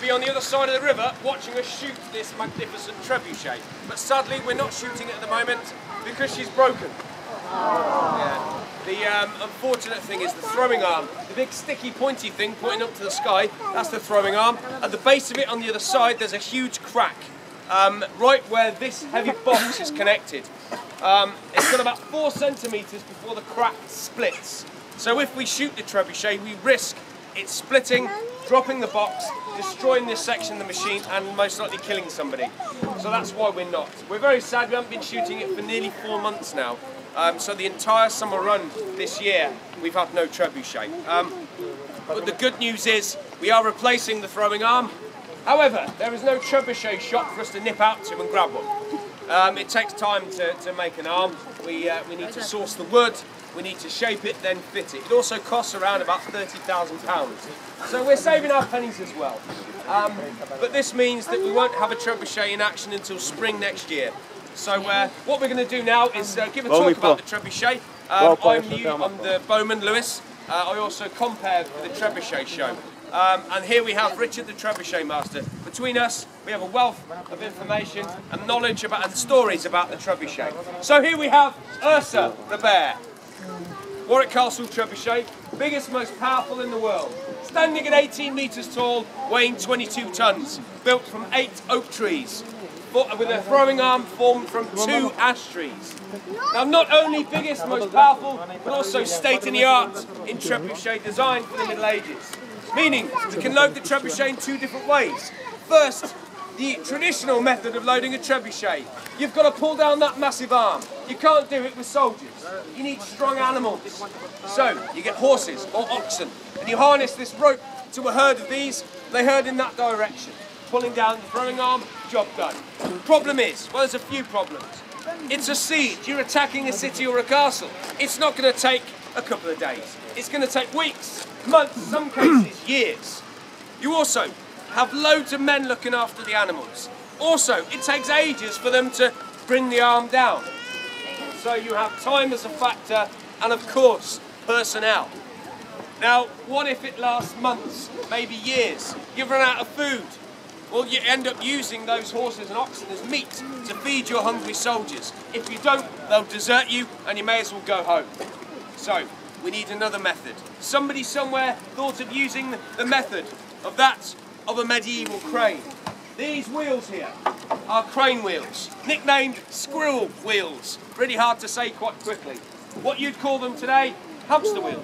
be on the other side of the river watching us shoot this magnificent trebuchet. But sadly, we're not shooting it at the moment because she's broken. Yeah. The unfortunate thing is the throwing arm, the big sticky pointy thing pointing up to the sky, that's the throwing arm. At the base of it on the other side there's a huge crack, right where this heavy box is connected. It's got about 4 centimetres before the crack splits. So if we shoot the trebuchet, we risk it splitting, dropping the box, destroying this section of the machine and most likely killing somebody. So that's why we're not. We're very sad we haven't been shooting it for nearly 4 months now. So the entire summer run this year we've had no trebuchet. But the good news is we are replacing the throwing arm. However, there is no trebuchet shop for us to nip out to and grab one. It takes time to make an arm. We need to source the wood, we need to shape it, then fit it. It also costs around about £30,000. So we're saving our pennies as well. But this means that we won't have a trebuchet in action until spring next year. So what we're going to do now is give a talk about the trebuchet. I'm the bowman, Lewis. I also compare for the trebuchet show. And here we have Richard, the trebuchet master. Between us, we have a wealth of information and knowledge about and stories about the trebuchet. So here we have Ursa, the bear. Warwick Castle trebuchet, biggest, most powerful in the world. Standing at 18 metres tall, weighing 22 tonnes, built from 8 oak trees, with a throwing arm formed from 2 ash trees. Now, not only biggest, most powerful, but also state-of-the-art in trebuchet design for the Middle Ages. Meaning, we can load the trebuchet in 2 different ways. First, the traditional method of loading a trebuchet. You've got to pull down that massive arm. You can't do it with soldiers. You need strong animals. So, you get horses or oxen, and you harness this rope to a herd of these. They herd in that direction. Pulling down the throwing arm, job done. The problem is, well, there's a few problems. It's a siege. You're attacking a city or a castle. It's not going to take a couple of days. It's going to take weeks, months, some cases, years. You also have loads of men looking after the animals. Also, it takes ages for them to bring the arm down. So you have time as a factor and, of course, personnel. Now, what if it lasts months, maybe years? You've run out of food. Well, you end up using those horses and oxen as meat to feed your hungry soldiers. If you don't, they'll desert you and you may as well go home. So, we need another method. Somebody somewhere thought of using the method of that of a medieval crane. These wheels here are crane wheels, nicknamed squirrel wheels. Really hard to say quite quickly. What you'd call them today, hamster wheels.